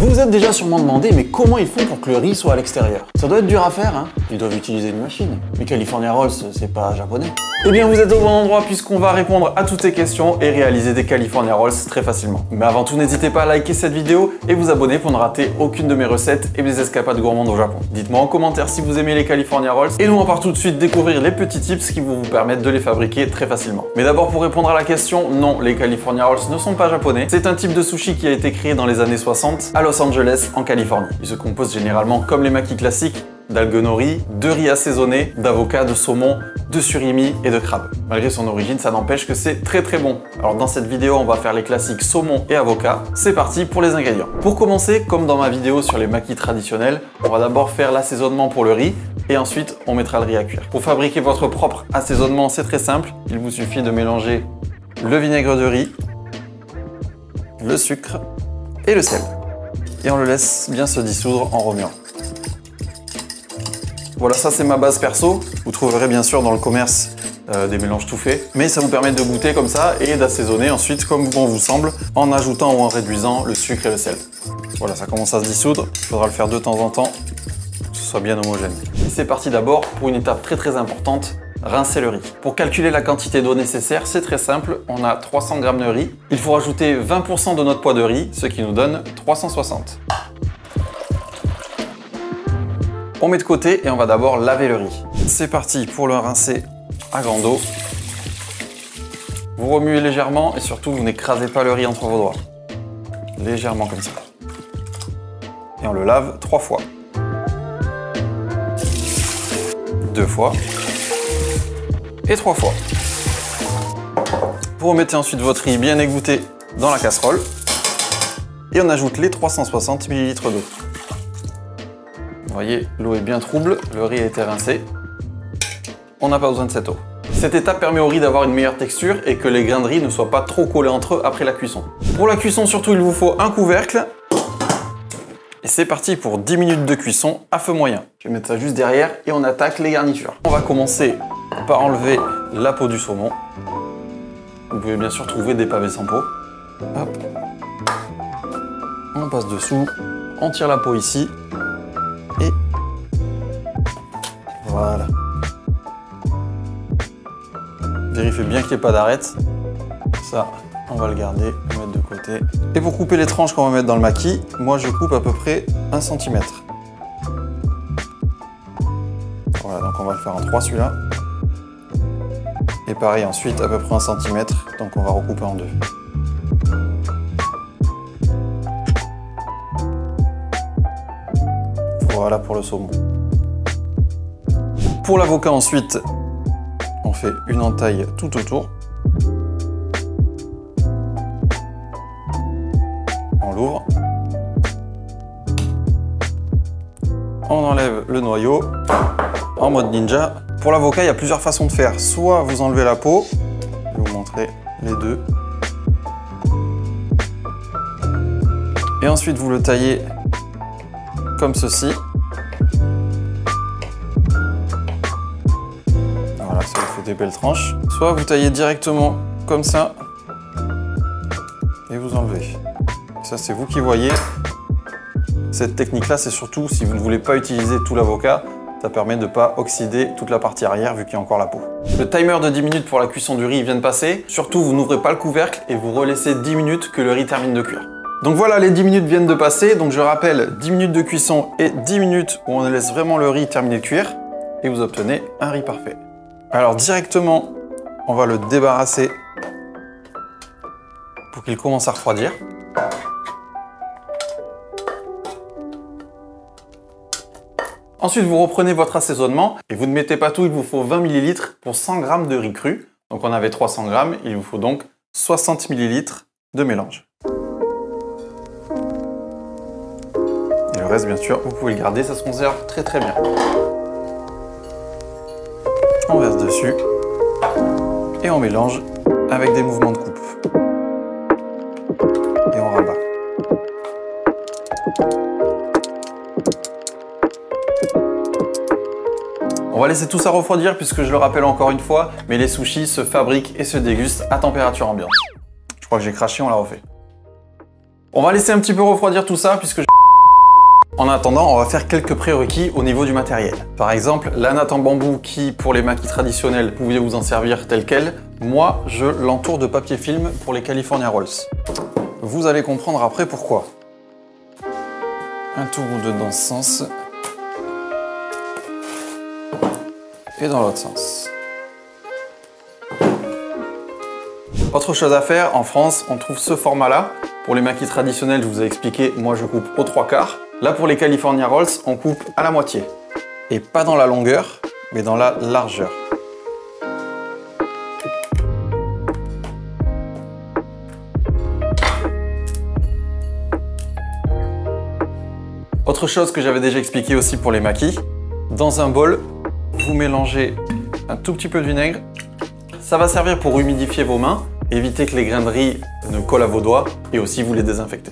Vous vous êtes déjà sûrement demandé, mais comment ils font pour que le riz soit à l'extérieur? Ça doit être dur à faire, hein? Ils doivent utiliser une machine. Mais California Rolls, c'est pas japonais. Eh bien, vous êtes au bon endroit puisqu'on va répondre à toutes ces questions et réaliser des California Rolls très facilement. Mais avant tout, n'hésitez pas à liker cette vidéo et vous abonner pour ne rater aucune de mes recettes et mes escapades gourmandes au Japon. Dites-moi en commentaire si vous aimez les California Rolls et nous on part tout de suite découvrir les petits tips qui vont vous permettre de les fabriquer très facilement. Mais d'abord, pour répondre à la question, non, les California Rolls ne sont pas japonais. C'est un type de sushi qui a été créé dans les années 60 à Los Angeles, en Californie. Il se compose généralement, comme les makis classiques, d'algues nori, de riz assaisonné, d'avocat, de saumon, de surimi et de crabe. Malgré son origine, ça n'empêche que c'est très très bon. Alors dans cette vidéo, on va faire les classiques saumon et avocat. C'est parti pour les ingrédients. Pour commencer, comme dans ma vidéo sur les makis traditionnels, on va d'abord faire l'assaisonnement pour le riz et ensuite on mettra le riz à cuire. Pour fabriquer votre propre assaisonnement, c'est très simple. Il vous suffit de mélanger le vinaigre de riz, le sucre et le sel. Et on le laisse bien se dissoudre en remuant. Voilà, ça c'est ma base perso. Vous trouverez bien sûr dans le commerce des mélanges tout faits. Mais ça vous permet de goûter comme ça et d'assaisonner ensuite comme bon vous semble en ajoutant ou en réduisant le sucre et le sel. Voilà, ça commence à se dissoudre. Il faudra le faire de temps en temps pour que ce soit bien homogène. C'est parti d'abord pour une étape très importante. Rincer le riz. Pour calculer la quantité d'eau nécessaire, c'est très simple. On a 300 g de riz. Il faut rajouter 20% de notre poids de riz, ce qui nous donne 360. On met de côté et on va d'abord laver le riz. C'est parti pour le rincer à grande eau. Vous remuez légèrement et surtout vous n'écrasez pas le riz entre vos doigts. Légèrement comme ça. Et on le lave 3 fois. 2 fois. Et 3 fois. Vous remettez ensuite votre riz bien égoutté dans la casserole. Et on ajoute les 360 ml d'eau. Vous voyez, l'eau est bien trouble, le riz a été rincé. On n'a pas besoin de cette eau. Cette étape permet au riz d'avoir une meilleure texture et que les grains de riz ne soient pas trop collés entre eux après la cuisson. Pour la cuisson surtout, il vous faut un couvercle. Et c'est parti pour 10 minutes de cuisson à feu moyen. Je vais mettre ça juste derrière et on attaque les garnitures. On va commencer par enlever la peau du saumon. Vous pouvez bien sûr trouver des pavés sans peau. Hop. On passe dessous, on tire la peau ici. Et voilà. Vérifiez bien qu'il n'y ait pas d'arête. Ça, on va le garder, le mettre de côté. Et pour couper les tranches qu'on va mettre dans le maki, moi je coupe à peu près 1 cm. Voilà, donc on va le faire en 3 celui-là. Et pareil ensuite, à peu près 1 cm, donc on va recouper en 2. Voilà pour le saumon. Pour l'avocat ensuite, on fait une entaille tout autour. On l'ouvre. On enlève le noyau en mode ninja. Pour l'avocat, il y a plusieurs façons de faire. Soit vous enlevez la peau, je vais vous montrer les deux. Et ensuite vous le taillez comme ceci. Voilà, ça vous fait des belles tranches. Soit vous taillez directement comme ça et vous enlevez. Ça, c'est vous qui voyez. Cette technique-là, c'est surtout si vous ne voulez pas utiliser tout l'avocat, ça permet de ne pas oxyder toute la partie arrière vu qu'il y a encore la peau. Le timer de 10 minutes pour la cuisson du riz vient de passer. Surtout, vous n'ouvrez pas le couvercle et vous relaissez 10 minutes que le riz termine de cuire. Donc voilà, les 10 minutes viennent de passer. Donc je rappelle, 10 minutes de cuisson et 10 minutes où on laisse vraiment le riz terminer de cuire. Et vous obtenez un riz parfait. Alors directement, on va le débarrasser pour qu'il commence à refroidir. Ensuite, vous reprenez votre assaisonnement et vous ne mettez pas tout, il vous faut 20 ml pour 100 g de riz cru. Donc on avait 300 g, il vous faut donc 60 ml de mélange. Et le reste, bien sûr, vous pouvez le garder, ça se conserve très bien. On verse dessus et on mélange avec des mouvements de coupe. Et on rabat. On va laisser tout ça refroidir puisque je le rappelle encore une fois, mais les sushis se fabriquent et se dégustent à température ambiante. Je crois que j'ai craché, on l'a refait. On va laisser un petit peu refroidir tout ça puisque En attendant, on va faire quelques prérequis au niveau du matériel. Par exemple, la natte en bambou qui, pour les maquis traditionnels, vous pouviez vous en servir tel quel. Moi, je l'entoure de papier film pour les California Rolls. Vous allez comprendre après pourquoi. Un tour ou deux dans ce sens. Et dans l'autre sens. Autre chose à faire, en France, on trouve ce format-là. Pour les maquis traditionnels, je vous ai expliqué, moi je coupe aux 3/4. Là, pour les California Rolls, on coupe à la moitié. Et pas dans la longueur, mais dans la largeur. Autre chose que j'avais déjà expliqué aussi pour les maquis, dans un bol, vous mélangez un tout petit peu de vinaigre. Ça va servir pour humidifier vos mains, éviter que les grains de riz ne collent à vos doigts et aussi vous les désinfecter.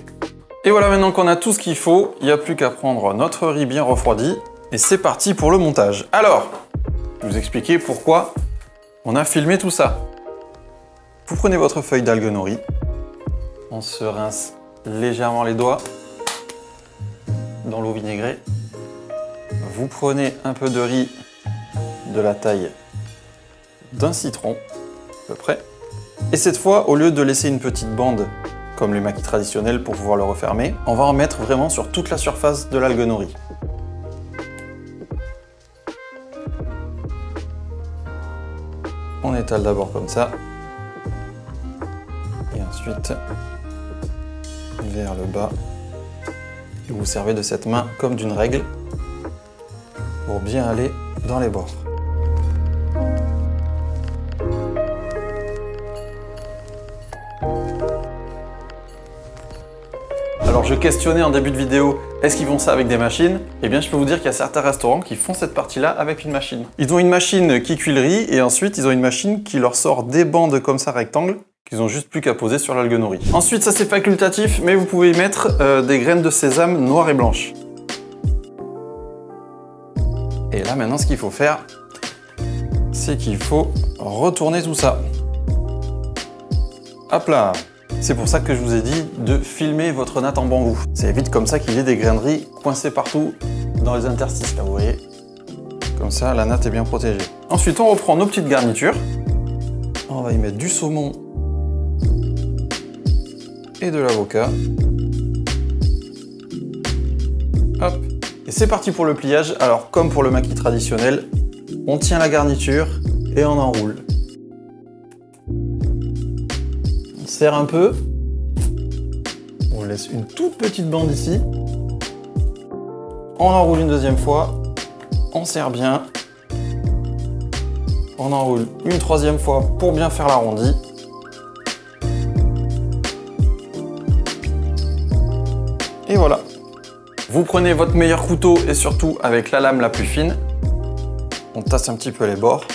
Et voilà, maintenant qu'on a tout ce qu'il faut, il n'y a plus qu'à prendre notre riz bien refroidi et c'est parti pour le montage. Alors, je vais vous expliquer pourquoi on a filmé tout ça. Vous prenez votre feuille d'algue nori, on se rince légèrement les doigts dans l'eau vinaigrée. Vous prenez un peu de riz de la taille d'un citron, à peu près. Et cette fois, au lieu de laisser une petite bande, comme les maquis traditionnels pour pouvoir le refermer, on va en mettre vraiment sur toute la surface de l'algue nori. On étale d'abord comme ça. Et ensuite, vers le bas. Et vous servez de cette main comme d'une règle pour bien aller dans les bords. Alors je questionnais en début de vidéo, est-ce qu'ils font ça avec des machines? Eh bien je peux vous dire qu'il y a certains restaurants qui font cette partie-là avec une machine. Ils ont une machine qui cuit le riz et ensuite ils ont une machine qui leur sort des bandes comme ça rectangles qu'ils ont juste plus qu'à poser sur l'algue nori. Ensuite ça c'est facultatif mais vous pouvez y mettre des graines de sésame noires et blanches. Et là maintenant ce qu'il faut faire, c'est qu'il faut retourner tout ça. Hop là! C'est pour ça que je vous ai dit de filmer votre natte en bambou. Ça évite comme ça qu'il y ait des grains de riz coincés partout dans les interstices, là vous voyez. Comme ça, la natte est bien protégée. Ensuite, on reprend nos petites garnitures. On va y mettre du saumon et de l'avocat. Hop. Et c'est parti pour le pliage. Alors, comme pour le maquis traditionnel, on tient la garniture et on enroule. Serre un peu, on laisse une toute petite bande ici, on enroule une deuxième fois, on serre bien, on enroule une troisième fois pour bien faire l'arrondi, et voilà. Vous prenez votre meilleur couteau et surtout avec la lame la plus fine, on tasse un petit peu les bords,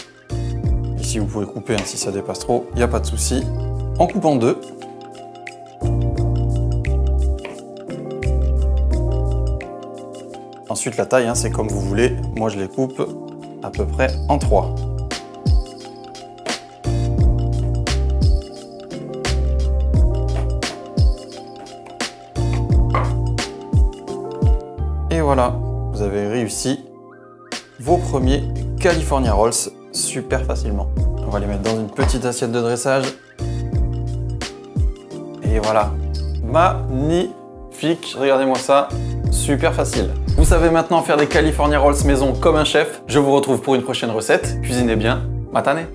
ici vous pouvez couper hein, si ça dépasse trop, il n'y a pas de souci. En coupe en deux. Ensuite la taille, hein, c'est comme vous voulez. Moi je les coupe à peu près en 3. Et voilà, vous avez réussi vos premiers California Rolls super facilement. On va les mettre dans une petite assiette de dressage. Et voilà, magnifique, regardez-moi ça, super facile. Vous savez maintenant faire des California Rolls maison comme un chef. Je vous retrouve pour une prochaine recette. Cuisinez bien, matane!